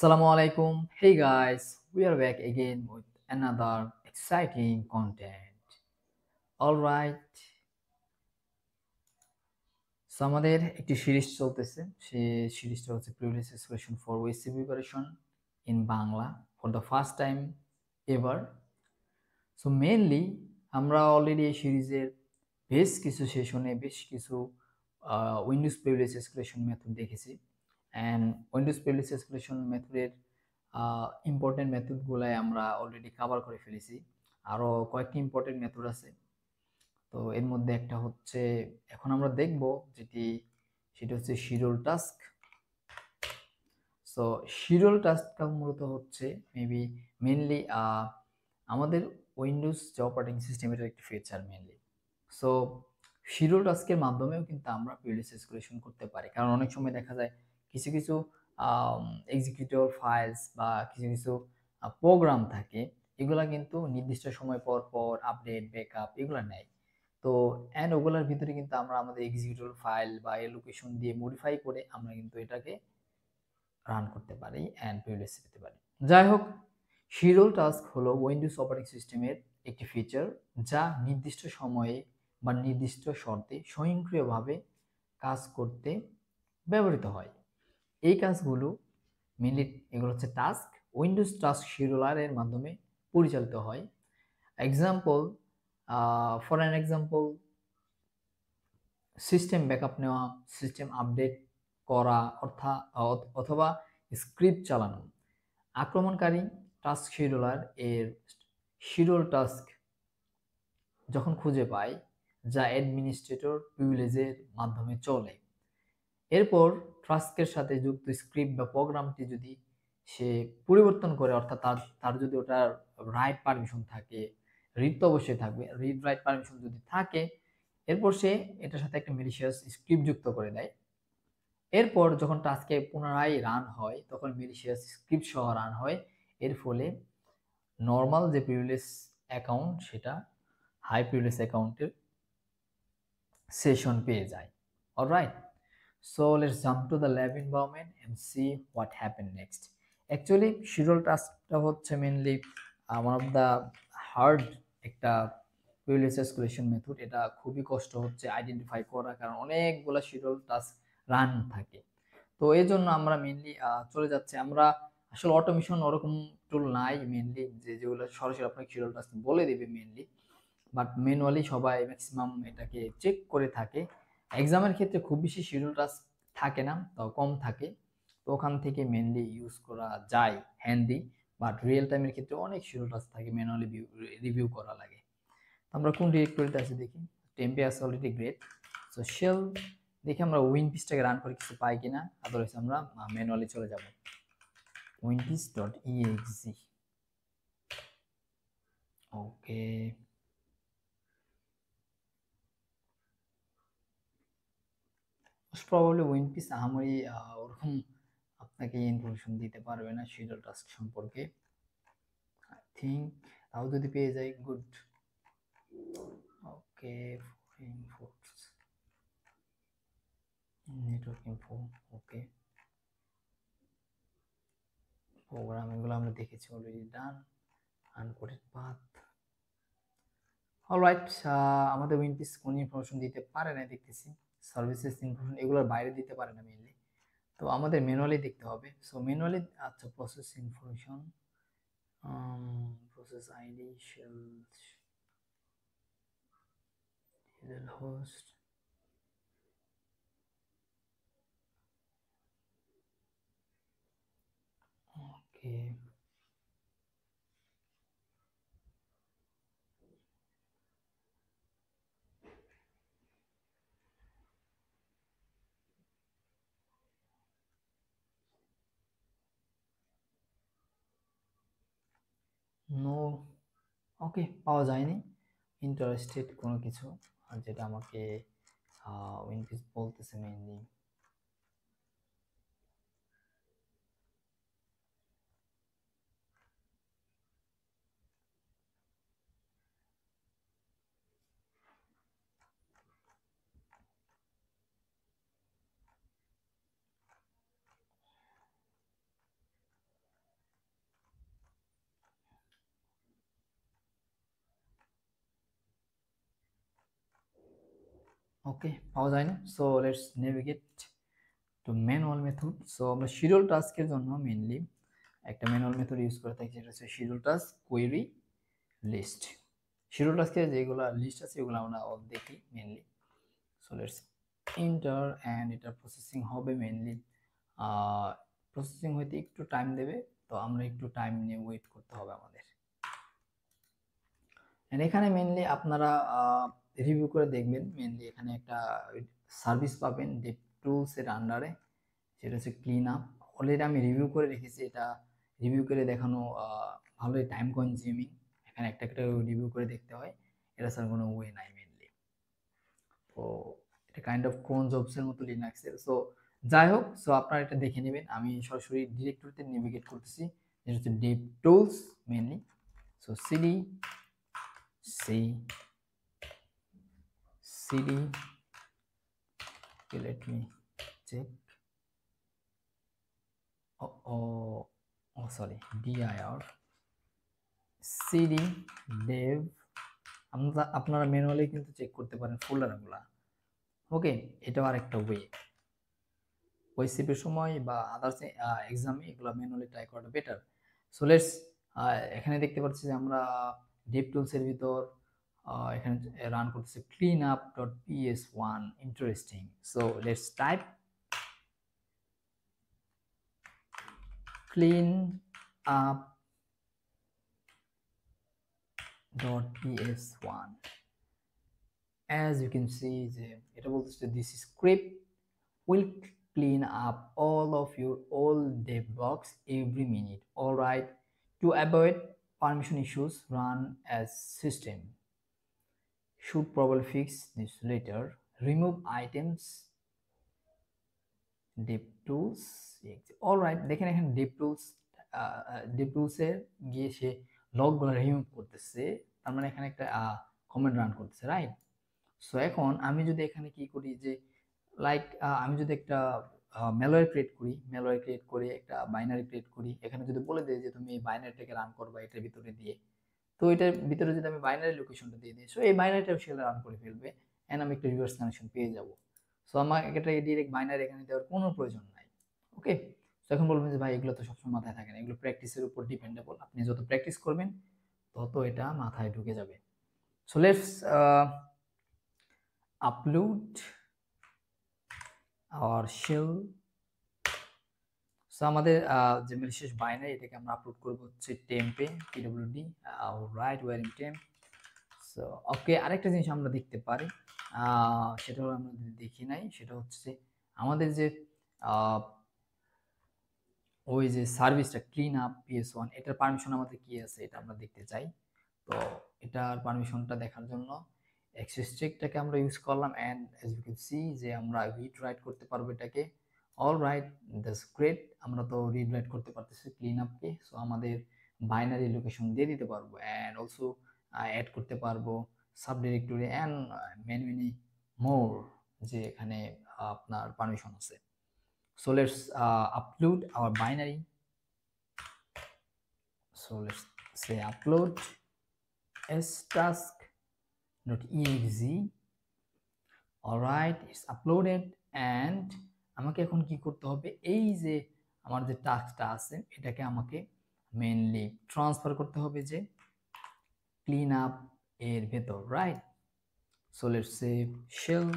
Assalamu alaikum. Hey guys, we are back again with another exciting content. Alright, so আমাদের একটি series চলতেছে। সেই সিরিজটা হচ্ছে previous expression for OSC preparation in Bangla for the first time ever. So mainly আমরা already এই সিরিজের বেশ কিছু সেশনে বেশ কিছু উইন্ডোজ প্রিভিয়াস এক্সপ্রেশন মেথড দেখেছি। অ্যান্ড উইন্ডোজ প্রিভিয়াস এক্সপ্রেশন মেথডের ইম্পর্টেন্ট মেথডগুলাই আমরা অলরেডি কভার করে ফেলেছি। আরও কয়েকটি ইম্পর্টেন্ট মেথড আছে। তো এর মধ্যে একটা হচ্ছে এখন আমরা দেখব সেটা হচ্ছে শিডিউল টাস্ক। সো শিডিউল টাস্কটা মূলত হচ্ছে মেনলি আমাদের উইন্ডোজ যে অপারেটিং সিস্টেম এটার একটি ফিচার মেনলি। সো শিডিউল টাস্কের মাধ্যমেও কিন্তু আমরা প্রিভিয়াস এক্সপ্রেশন করতে পারি, কারণ অনেক সময় দেখা যায় কিছু কিছু এক্সিকিউটিভ ফাইলস বা কিছু কিছু প্রোগ্রাম থাকে, এগুলা কিন্তু নির্দিষ্ট সময় পর পর আপডেট ব্যাকআপ এগুলো নেয়। তো অ্যান্ড ওগুলোর ভিতরে কিন্তু আমরা আমাদের এক্সিকিউটিভ ফাইল বা এর লোকেশন দিয়ে মডিফাই করে আমরা কিন্তু এটাকে রান করতে পারি অ্যান্ড প্রিভিলেজ পেতে পারি। যাই হোক, শিডিউল টাস্ক হলো উইন্ডোজ অপারেটিং সিস্টেমের একটি ফিচার যা নির্দিষ্ট সময়ে বা নির্দিষ্ট শর্তে স্বয়ংক্রিয়ভাবে কাজ করতে ব্যবহৃত হয়। এই কাজগুলো মেনলি এগুলো হচ্ছে টাস্ক, উইন্ডোজ টাস্ক শিডিউলারের মাধ্যমে পরিচালিত হয়। Example, for an example, system backup নেওয়া, সিস্টেম আপডেট করা অথবা স্ক্রিপ্ট চালানো। আক্রমণকারী টাস্ক শিডিউলার এর শিডিউল টাস্ক যখন খুঁজে পায় যা অ্যাডমিনিস্ট্রেটর প্রিভিলেজের মাধ্যমে চলে, এরপর টাস্কের সাথে যুক্ত স্ক্রিপ্ট বা প্রোগ্রামটি যদি সে পরিবর্তন করে, অর্থাৎ তার যদি ওটার রাইট পারমিশন থাকে, রিড তো অবশ্যই থাকবে, রিড রাইট পারমিশন যদি থাকে, এরপর সে এটার সাথে একটা ম্যালিশিয়াস স্ক্রিপ্ট যুক্ত করে দেয়। এরপর যখন টাস্কে পুনরায় রান হয় তখন ম্যালিশিয়াস স্ক্রিপ্ট সহ রান হয়। এর ফলে নর্মাল যে প্রিভিলেজ অ্যাকাউন্ট সেটা হাই প্রিভিলেজ অ্যাকাউন্টের সেশন পেয়ে যায়। Alright, so let's jump to the lab environment and see what happened next. Actually schedule টাস্কটা হচ্ছে mainly one of the hard একটা প্রিভিলেজ এসকেলেশন মেথড। এটা খুবই কষ্ট হচ্ছে আইডেন্টিফাই করা, কারণ অনেকগুলো শিডিউল টাস্ক রান থাকে। তো এই জন্য আমরা মেইনলি চলে যাচ্ছে, আমরা আসলে অটোমেশন ওরকম টুল নাই মেইনলি যেগুলো সরাসরি আপনাকে শিডিউল টাস্ক বলে দিবে মেইনলি, বাট ম্যানুয়ালি সবাই ম্যাক্সিমাম এটাকে চেক করে থাকে। এক্সামের ক্ষেত্রে খুব বেশি শিডিউল টাস্ক থাকে না, তাও কম থাকে, তো ওখান থেকে মেনলি ইউজ করা যায় হ্যান্ডি। বাট রিয়েল টাইমের ক্ষেত্রে অনেক শিডিউল টাস্ক থাকে, ম্যানুয়ালি রিভিউ করা লাগে। আমরা কোন ডিরেক্টরিতে আছে দেখি। টেম্পে আছে অলরেডি, গ্রেট। সো শেল দেখি আমরা উইনপিসটাকে রান করে কিছু পাই কিনা, আদারওয়াইজ আমরা ম্যানুয়ালি চলে যাব। winpiece.exe, ওকে। প্রবাবলি উইনপিস আহামরি ওরকম আপনাকে ইনফরমেশন দিতে পারবে না শিডিউল টাস্ক সম্পর্কে, আই থিঙ্ক। তাও যদি পেয়ে যাই, গুড। ওকে, নেটওয়ার্ক ইনফো, ওকে। প্রোগ্রাম এগুলো আমরা দেখেছি অলরেডি, ডান। Uncoded path, alright. আমাদের উইনপিস কোন ইনফরমেশন দিতে পারে না দেখতেছি, সার্ভিসেস ইনফরমেশন এগুলোর বাইরে দিতে পারে না মেইনলি। তো আমাদের ম্যানুয়ালি দেখতে হবে। সো ম্যানুয়ালি, আচ্ছা, process information, process ID, shell host, okay. No, okay, পাওয়া যায়নি ইন্টারেস্টেড কোনো কিছু, আর যেটা আমাকে উইনপিস বলতেছে মেইনলি। ওকে, পাওয়া যায় না। So let's navigate two manual method. So আমরা শিডিউল টাস্কের জন্য মেইনলি একটা ম্যানুয়াল মেথড ইউজ করে থাকি, যেটা হচ্ছে schedule task query list. Schedule টাস্কের যেগুলো লিস্ট আছে এগুলো আমরা দেখি mainly. So let's enter, and এটা প্রসেসিং হবে মেইনলি। প্রসেসিং হইতে একটু টাইম দেবে, তো আমরা একটু টাইম নিয়ে ওয়েট করতে হবে আমাদের। এখানে মেইনলি আপনারা রিভিউ করে দেখবেন, মেইনলি এখানে একটা সার্ভিস পাবেন ডেভ টুলস এর আন্ডারে, সেটা হচ্ছে ক্লিন আপ। অলরেডি আমি রিভিউ করে রেখেছি, এটা রিভিউ করে দেখানো ভালোই টাইম কনজিউমিং। এখানে একটা একটা রিভিউ করে দেখতে হয়, এটা স্যার কোনো ওয়ে নাই মেইনলি। তো এটা কাইন্ড অফ ক্রোন জবসের মতো লিনাক্সের। সো যাই হোক, সো আপনারা এটা দেখে নেবেন। আমি সরাসরি ডিরেক্টরিতে নেভিগেট করতেছি, যেটা হচ্ছে Dave tools mainly. So CD okay, let me check. Sorry, dir cd dev। আপনারা ম্যানুয়ালি কিন্তু চেক করতে পারেন ফোল্ডারগুলো। ওকে, এটাও আরেকটা ওয়ে, ওইসিপির সময় বা আদার্স এক্সামে এগুলো ম্যানুয়ালি ট্রাই করাটা বেটার। সো লেটস, এখানে দেখতে পাচ্ছি যে আমরা ডেভ টুলস এর ভিতর এখানে রান করতেছে cleanup.ps1 interesting. So let's type cleanup.ps1। as you can see যে এটা বলতেছে this script will clean up all of your old dev blocks every minute. All right, to avoid permission issues, run as system. Should probably fix this later. Remove items DevTools। Alright, দেখেন এখানে DevTools এর গিয়ে সে লগগুলো remove করতেছে, তার মানে এখানে একটা comment run করতেছে, রাইট? সো এখন আমি যদি এখানে কি করি যে লাইক আমি যদি একটা ম্যালওয়্যার ক্রিয়েট করি একটা বাইনারি ক্রিয়েট করি, এখানে যদি বলে দেই যে তুমি এই বাইনারিটাকে রান করবা এটার ভিতরে দিয়ে, তো এটার ভিতরে যদি আমি বাইনারি লোকেশনটা দিয়ে দিই, সো এই বাইনারিটা সে রান করে ফেলবে, এন্ড আমি একটা রিভার্স কানেকশন পেয়ে যাব। সো আমার এটা ডিরেক্ট বাইনারি এখানে দেওয়ার কোনো প্রয়োজন নাই। ওকে, তো এখন বলবেন যে ভাই এগুলো তো সবসময় মাথায় থাকে না, এগুলো প্র্যাকটিসের উপর ডিপেন্ডেবল। আপনি যত প্র্যাকটিস করবেন তত এটা মাথায় ঢুকে যাবে। So let's upload our shell. So আমাদের যে ম্যালিশিয়াস বাইনারি, এটাকে আমরা আপলোড করব হচ্ছে টেম্পে, pwd রাইট ওয়ারিং টেম্প। সো ওকে, আরেকটা জিনিস আমরা দেখতে পারি, সেটা হলো আমরা দেখি নাই, সেটা হচ্ছে আমাদের যে ওই যে সার্ভিসটা ক্লিন আপ ps1, এটার পারমিশন আমাদের কি আছে এটা আমরা দেখতে চাই। তো এটার পারমিশনটা দেখার জন্য অ্যাক্সেস চেকটাকে আমরা ইউজ করলাম, and as you can see যে আমরা রিড রাইট করতে পারবো এটাকে। অল রাইট, দ্যাটস গ্রেট, আমরা তো রিড রাইট করতে পারতেছি ক্লিন আপকে। সো আমাদের বাইনারি লোকেশন দিয়ে দিতে পারবো, অ্যান্ড অলসো অ্যাড করতে পারবো sub directory and many more, যে এখানে আপনার পারমিশন আছে। So let's upload our binary. So let's say upload stask.exe. Alright, it's uploaded, and আমাকে এখন কি করতে হবে, এই যে আমার যে টাস্কটা আছে এটাকে আমাকে মেইনলি ট্রান্সফার করতে হবে যে ক্লিন আপ এর ভেতর, right? So let's say shell.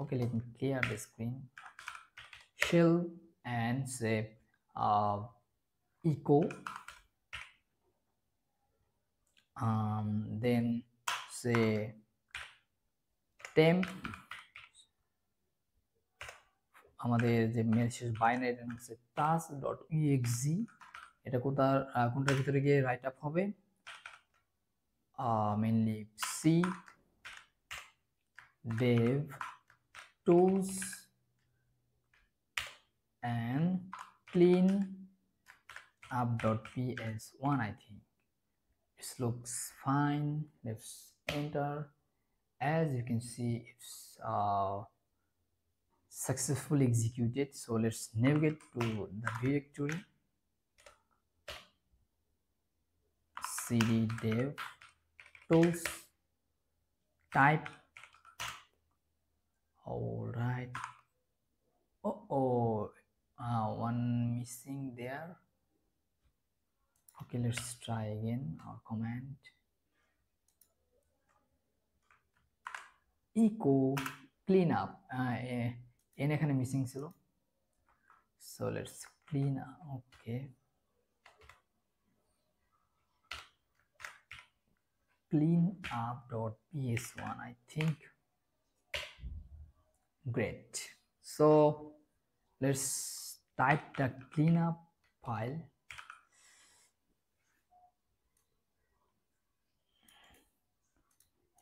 Okay, let me clear the screen. Shell and say echo, then say temp, আমাদের যে ম্যালিশিয়াস বাইনারি হচ্ছে task.exe, এটা কোনটার ভিতরে গিয়ে রাইট আপ হবে, mainly c dev tools and clean up.ps1. I think this looks fine. Let's enter. As you can see, it's successfully executed. So let's navigate to the directory cd dev tools, type All right. One missing there. Okay, let's try again our command. Echo cleanup. এখানে missing ছিল, so let's clean up. Okay, clean up.ps1, I think. Great. So let's type the cleanup file.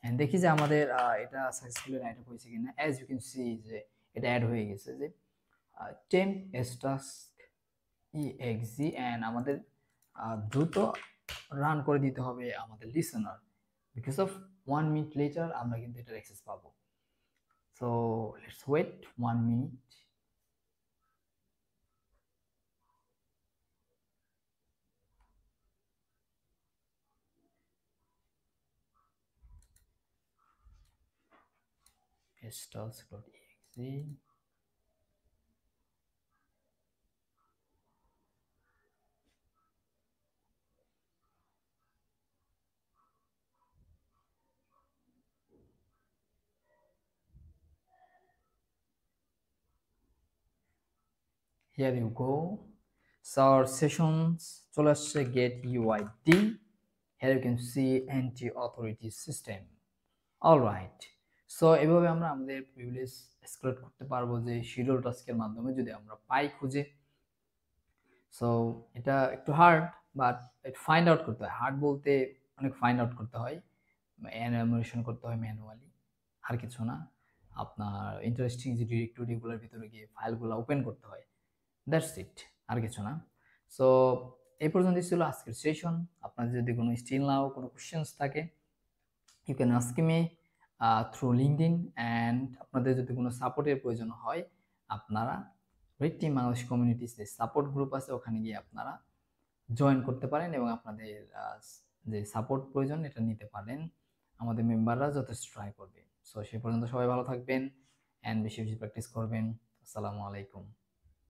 And দেখি যে আমাদের এটা successfully right up হয়েছে কিনা। As you can see যে এটা অ্যাড হয়ে গেছে যে temp stask exe, and আমাদের দ্রুত রান করে দিতে হবে আমাদের listener, because of 1 minute later আমরা কিন্তু এটার অ্যাক্সেস পাবো। So let's wait 1 minute. stask.exe. Here you go. So our sessions চলে আসছে get UID. Here you can see anti-authority system. All right. So এভাবে আমরা আমাদের প্রিভিলেজ এক্সপ্লয়েট করতে পারবো যে শিডিউল টাস্কের মাধ্যমে যদি আমরা পাই খুঁজে। সো এটা একটু হার্ড, বাট ফাইন্ড আউট করতে হয়। হার্ড বলতে অনেক ফাইন্ড আউট করতে হয়, এনামেশন করতে হয় ম্যানুয়ালি, আর কিছু না। আপনার ইন্টারেস্টিং যে ডিরেক্টরিগুলোর ভিতরে গিয়ে ফাইলগুলো ওপেন করতে হয়, দ্যাটস ইট, আর কিছু না। সো এই পর্যন্তই ছিল আজকের সেশন। আপনাদের যদি কোনো স্টিল নাও কোনো কোশ্চেন্স থাকে, you can ask me through LinkedIn. And আপনাদের যদি কোনো সাপোর্টের প্রয়োজন হয়, আপনারা রেড টিম বাংলাদেশ কমিউনিটিস যে সাপোর্ট গ্রুপ আছে ওখানে গিয়ে আপনারা জয়েন করতে পারেন এবং আপনাদের যে সাপোর্ট প্রয়োজন এটা নিতে পারেন। আমাদের মেম্বাররা যথেষ্ট ট্রাই করবে। সো সে পর্যন্ত সবাই ভালো থাকবেন অ্যান্ড বেশি বেশি প্র্যাকটিস করবেন। আসসালামু আলাইকুম।